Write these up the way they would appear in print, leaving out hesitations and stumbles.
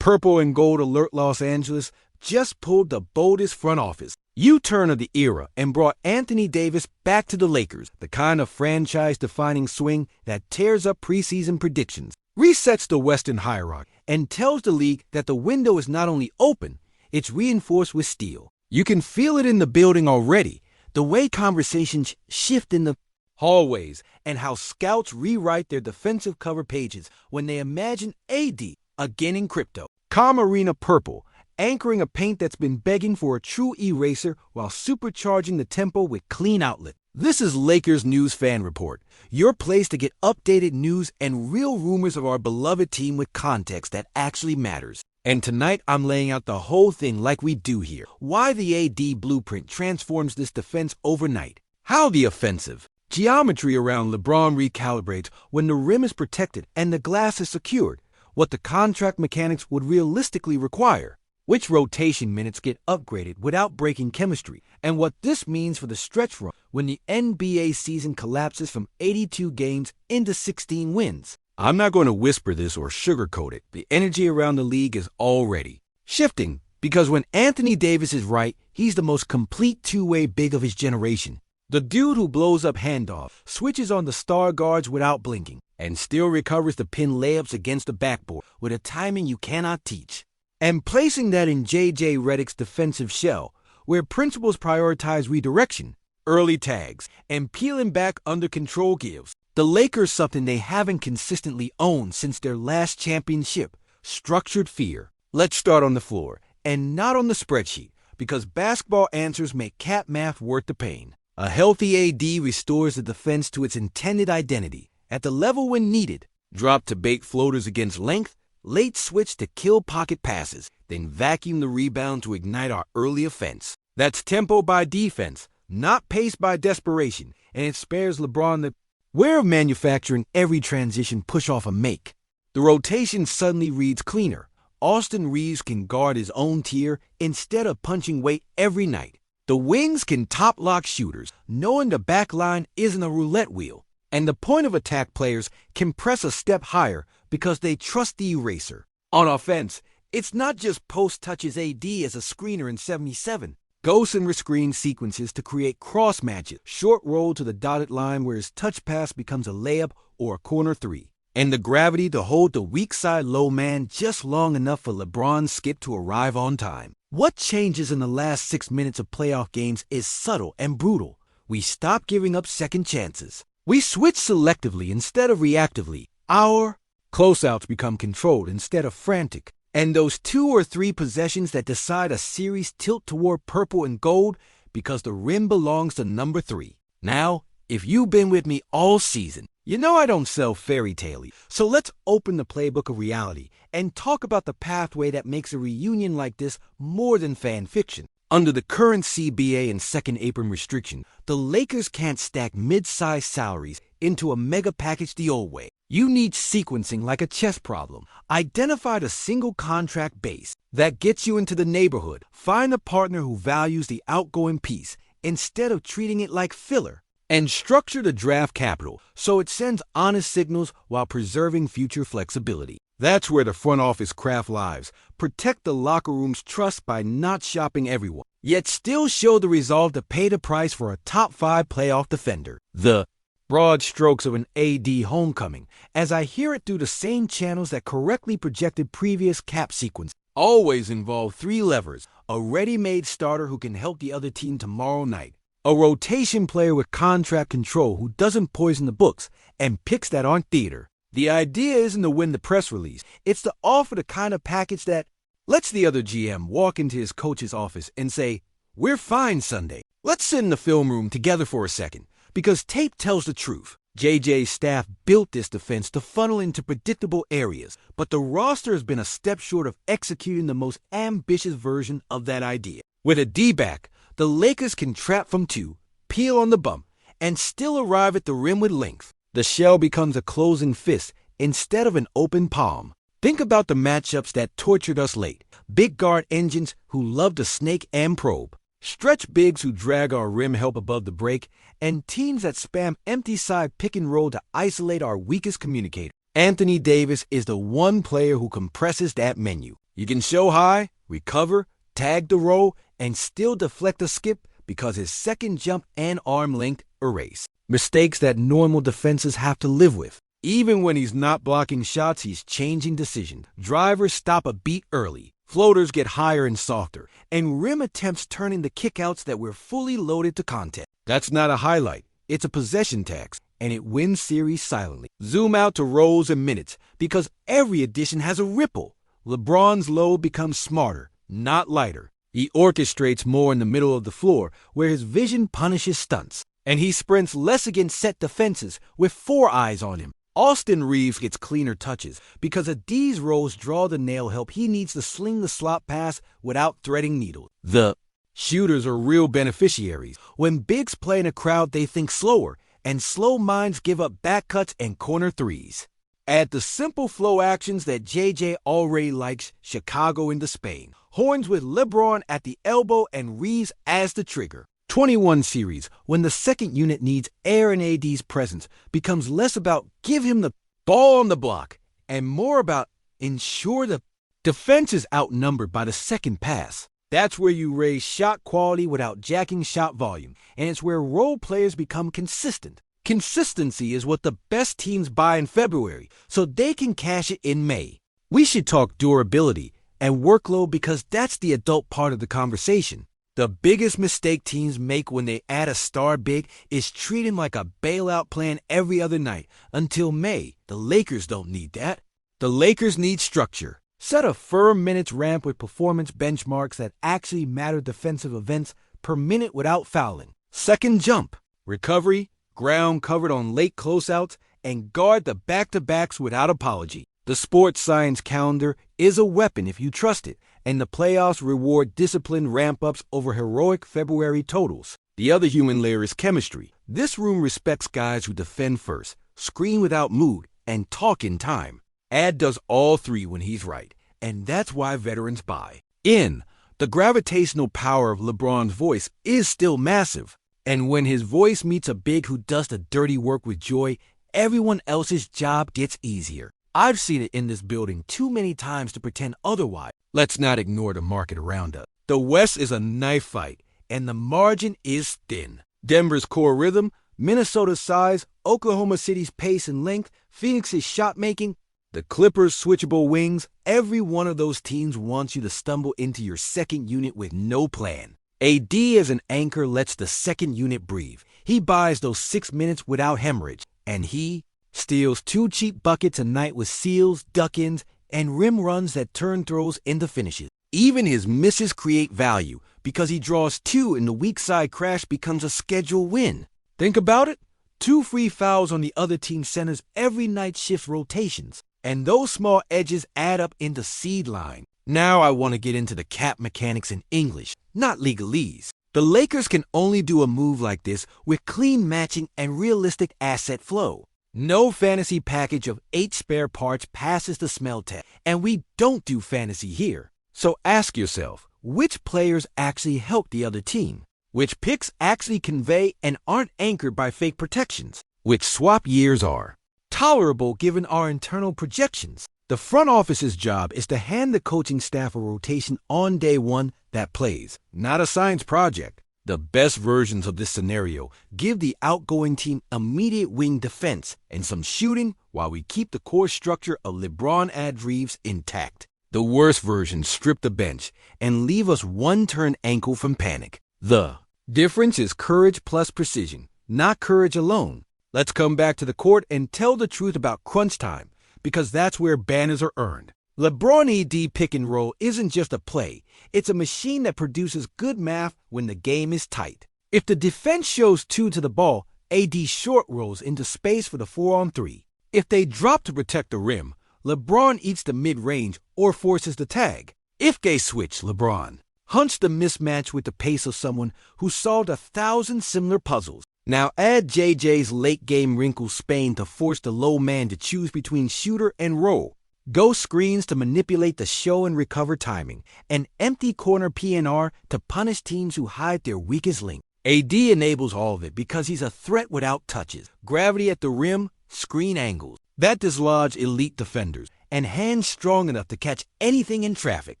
Purple and gold alert Los Angeles just pulled the boldest front office U-turn of the era and brought Anthony Davis back to the Lakers, the kind of franchise-defining swing that tears up preseason predictions, resets the Western hierarchy, and tells the league that the window is not only open, it's reinforced with steel. You can feel it in the building already, the way conversations shift in the hallways and how scouts rewrite their defensive cover pages when they imagine AD again in crypto. Calm Arena Purple, anchoring a paint that's been begging for a true eraser while supercharging the tempo with clean outlet. This is Lakers News Fan Report, your place to get updated news and real rumors of our beloved team with context that actually matters. And tonight I'm laying out the whole thing like we do here. Why the AD blueprint transforms this defense overnight. How the offensive geometry around Lebron recalibrates when the rim is protected and the glass is secured. What the contract mechanics would realistically require. Which rotation minutes get upgraded without breaking chemistry, and what this means for the stretch run when the NBA season collapses from 82 games into 16 wins. I'm not going to whisper this or sugarcoat it. The energy around the league is already shifting, because when Anthony Davis is right, he's the most complete two-way big of his generation. The dude who blows up handoff, switches on the star guards without blinking, and still recovers the pin layups against the backboard with a timing you cannot teach. And placing that in J.J. Redick's defensive shell, where principles prioritize redirection, early tags, and peeling back under control gives the Lakers something they haven't consistently owned since their last championship, structured fear. Let's start on the floor, and not on the spreadsheet, because basketball answers make cap math worth the pain. A healthy AD restores the defense to its intended identity, at the level when needed. Drop to bait floaters against length, late switch to kill pocket passes, then vacuum the rebound to ignite our early offense. That's tempo by defense, not pace by desperation, and it spares LeBron the wear of manufacturing every transition push off a make. The rotation suddenly reads cleaner. Austin Reeves can guard his own tier instead of punching weight every night. The wings can top lock shooters, knowing the back line isn't a roulette wheel. And the point of attack players can press a step higher because they trust the eraser. On offense, it's not just post touches AD as a screener in 77. Ghost and rescreen sequences to create cross matches, short roll to the dotted line where his touch pass becomes a layup or a corner three. And the gravity to hold the weak side low man just long enough for LeBron's skip to arrive on time. What changes in the last 6 minutes of playoff games is subtle and brutal. We stop giving up second chances. We switch selectively instead of reactively. Our closeouts become controlled instead of frantic. And those 2 or 3 possessions that decide a series tilt toward purple and gold because the rim belongs to number 3. Now, if you've been with me all season, you know I don't sell fairy tale-y. So let's open the playbook of reality and talk about the pathway that makes a reunion like this more than fan fiction. Under the current CBA and second apron restriction, the Lakers can't stack mid-sized salaries into a mega package the old way. You need sequencing like a chess problem. Identify the single contract base that gets you into the neighborhood. Find a partner who values the outgoing piece instead of treating it like filler. And structure the draft capital so it sends honest signals while preserving future flexibility. That's where the front office craft lives. Protect the locker room's trust by not shopping everyone, yet still show the resolve to pay the price for a top 5 playoff defender. The broad strokes of an AD homecoming, as I hear it through the same channels that correctly projected previous cap sequence, always involve 3 levers: a ready-made starter who can help the other team tomorrow night, a rotation player with contract control who doesn't poison the books, and picks that aren't theater. The idea isn't to win the press release. It's to offer the kind of package that lets the other GM walk into his coach's office and say, "We're fine Sunday. Let's sit in the film room together for a second." Because tape tells the truth. JJ's staff built this defense to funnel into predictable areas, but the roster has been a step short of executing the most ambitious version of that idea. With a D-back, the Lakers can trap from 2, peel on the bump, and still arrive at the rim with length. The shell becomes a closing fist instead of an open palm. Think about the matchups that tortured us late. Big guard engines who love to snake and probe. Stretch bigs who drag our rim help above the break, and teams that spam empty side pick and roll to isolate our weakest communicator. Anthony Davis is the one player who compresses that menu. You can show high, recover, tag the roll, and still deflect a skip because his second jump and arm length erase. Mistakes that normal defenses have to live with. Even when he's not blocking shots, he's changing decisions. Drivers stop a beat early. Floaters get higher and softer. And rim attempts turn into kickouts that were fully loaded to content. That's not a highlight. It's a possession tax, and it wins series silently. Zoom out to rolls and minutes, because every addition has a ripple. LeBron's load becomes smarter, not lighter. He orchestrates more in the middle of the floor, where his vision punishes stunts. And he sprints less against set defenses, with 4 eyes on him. Austin Reeves gets cleaner touches, because a D's rolls draw the nail help he needs to sling the slot pass without threading needles. The shooters are real beneficiaries. When bigs play in a crowd, they think slower, and slow minds give up back cuts and corner threes. Add the simple flow actions that JJ already likes Chicago into Spain. Horns with LeBron at the elbow and Reeves as the trigger. 21 series, when the second unit needs air and AD's presence, becomes less about give him the ball on the block and more about ensure the defense is outnumbered by the second pass. That's where you raise shot quality without jacking shot volume, and it's where role players become consistent. Consistency is what the best teams buy in February, so they can cash it in May. We should talk durability and workload because that's the adult part of the conversation. The biggest mistake teams make when they add a star big is treat him like a bailout plan every other night. Until May, the Lakers don't need that. The Lakers need structure. Set a firm minutes ramp with performance benchmarks that actually matter defensive events per minute without fouling. Second jump, recovery, ground covered on late closeouts, and guard the back-to-backs without apology. The sports science calendar is a weapon if you trust it, and the playoffs reward disciplined ramp-ups over heroic February totals. The other human layer is chemistry. This room respects guys who defend first, screen without mood, and talk in time. Ad does all three when he's right, and that's why veterans buy. The gravitational power of LeBron's voice is still massive, and when his voice meets a big who does the dirty work with joy, everyone else's job gets easier. I've seen it in this building too many times to pretend otherwise. Let's not ignore the market around us. The West is a knife fight, and the margin is thin. Denver's core rhythm, Minnesota's size, Oklahoma City's pace and length, Phoenix's shot making, the Clippers' switchable wings, every one of those teams wants you to stumble into your second unit with no plan. AD as an anchor lets the second unit breathe. He buys those 6 minutes without hemorrhage, and he steals 2 cheap buckets a night with seals, duck-ins, and rim runs that turn throws into finishes. Even his misses create value because he draws 2 and the weak side crash becomes a schedule win. Think about it. 2 free fouls on the other team's centers every night shifts rotations, and those small edges add up into seed line. Now I want to get into the cap mechanics in English, not legalese. The Lakers can only do a move like this with clean matching and realistic asset flow. No fantasy package of 8 spare parts passes the smell test, and we don't do fantasy here. So ask yourself, which players actually help the other team? Which picks actually convey and aren't anchored by fake protections? Which swap years are tolerable given our internal projections? The front office's job is to hand the coaching staff a rotation on day one that plays, not a science project. The best versions of this scenario give the outgoing team immediate wing defense and some shooting while we keep the core structure of LeBron and Reeves intact. The worst versions strip the bench and leave us one-turn ankle from panic. The difference is courage plus precision, not courage alone. Let's come back to the court and tell the truth about crunch time, because that's where banners are earned. LeBron AD pick and roll isn't just a play. It's a machine that produces good math when the game is tight. If the defense shows 2 to the ball, AD short rolls into space for the 4-on-3. If they drop to protect the rim, LeBron eats the mid-range or forces the tag. If they switch, LeBron hunts the mismatch with the pace of someone who solved 1,000 similar puzzles. Now add JJ's late-game wrinkle Spain to force the low man to choose between shooter and roll. Go screens to manipulate the show and recover timing, and empty corner PNR to punish teams who hide their weakest link. AD enables all of it because he's a threat without touches. Gravity at the rim, screen angles that dislodge elite defenders, and hands strong enough to catch anything in traffic.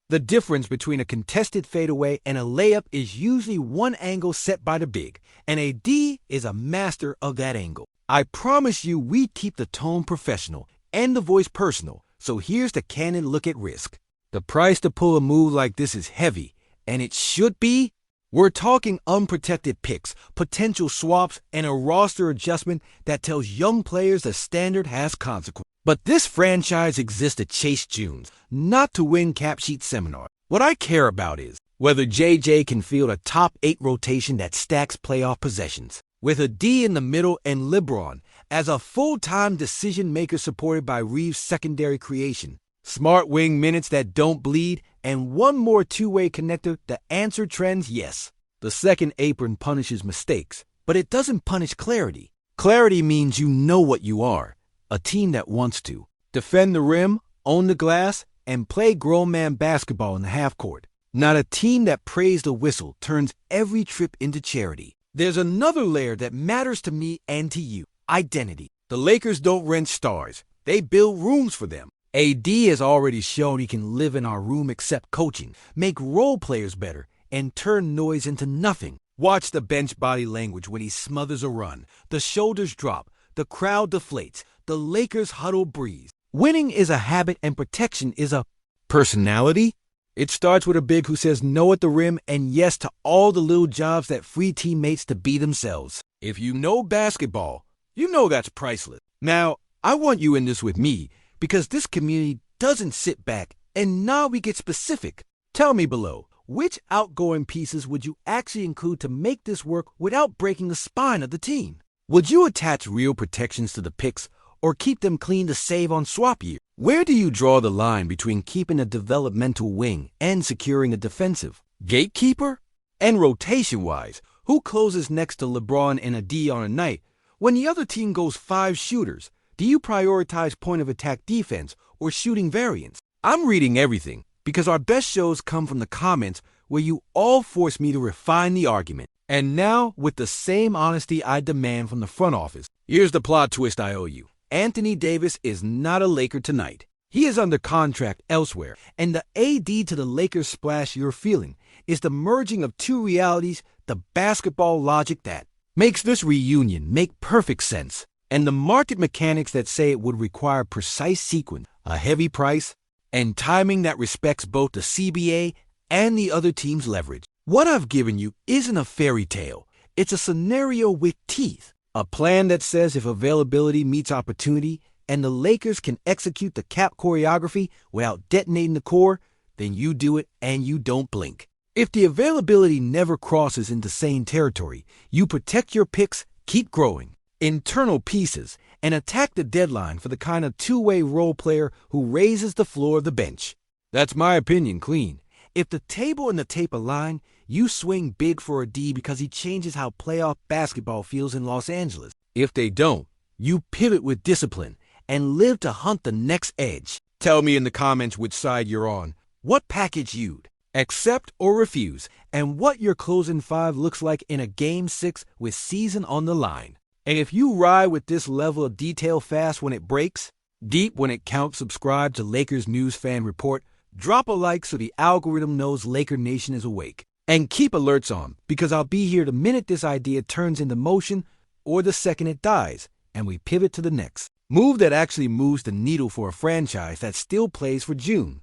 The difference between a contested fadeaway and a layup is usually one angle set by the big, and a D is a master of that angle. I promise you we keep the tone professional and the voice personal, so here's the candid look at risk. The price to pull a move like this is heavy, and it should be. We're talking unprotected picks, potential swaps, and a roster adjustment that tells young players the standard has consequences. But this franchise exists to chase Junes, not to win cap sheet seminars. What I care about is whether JJ can field a top 8 rotation that stacks playoff possessions, with a D in the middle and Lebron as a full-time decision maker supported by Reeves' secondary creation. Smart wing minutes that don't bleed, and one more two-way connector. The answer trends, yes. The second apron punishes mistakes, but it doesn't punish clarity. Clarity means you know what you are. A team that wants to defend the rim, own the glass, and play grown man basketball in the half court. Not a team that prays the whistle, turns every trip into charity. There's another layer that matters to me and to you. Identity. The Lakers don't rent stars. They build rooms for them. AD has already shown he can live in our room except coaching, make role players better, and turn noise into nothing. Watch the bench body language when he smothers a run. The shoulders drop. The crowd deflates. The Lakers huddle breeze. Winning is a habit and protection is a personality. It starts with a big who says no at the rim and yes to all the little jobs that free teammates to be themselves. If you know basketball, you know that's priceless. Now, I want you in this with me because this community doesn't sit back, and now we get specific. Tell me below, which outgoing pieces would you actually include to make this work without breaking the spine of the team? Would you attach real protections to the picks or keep them clean to save on swap year? Where do you draw the line between keeping a developmental wing and securing a defensive gatekeeper? And rotation-wise, who closes next to LeBron and a D on a night when the other team goes 5 shooters? Do you prioritize point-of-attack defense or shooting variance? I'm reading everything because our best shows come from the comments where you all force me to refine the argument. And now, with the same honesty I demand from the front office, here's the plot twist I owe you. Anthony Davis is not a Laker tonight. He is under contract elsewhere, and the AD to the Lakers splash you're feeling is the merging of two realities, the basketball logic that makes this reunion make perfect sense, and the market mechanics that say it would require precise sequence, a heavy price, and timing that respects both the CBA and the other team's leverage. What I've given you isn't a fairy tale. It's a scenario with teeth. A plan that says if availability meets opportunity and the Lakers can execute the cap choreography without detonating the core, then you do it and you don't blink. If the availability never crosses into sane territory, you protect your picks, keep growing internal pieces, and attack the deadline for the kind of two-way role player who raises the floor of the bench. That's my opinion, clean. If the table and the tape align, you swing big for a D because he changes how playoff basketball feels in Los Angeles. If they don't, you pivot with discipline and live to hunt the next edge. Tell me in the comments which side you're on, what package you'd accept or refuse, and what your closing 5 looks like in a Game 6 with season on the line. And if you ride with this level of detail fast when it breaks, deep when it counts, subscribe to Lakers News Fan Report, drop a like so the algorithm knows Laker Nation is awake. And keep alerts on, because I'll be here the minute this idea turns into motion or the second it dies, and we pivot to the next move that actually moves the needle for a franchise that still plays for June.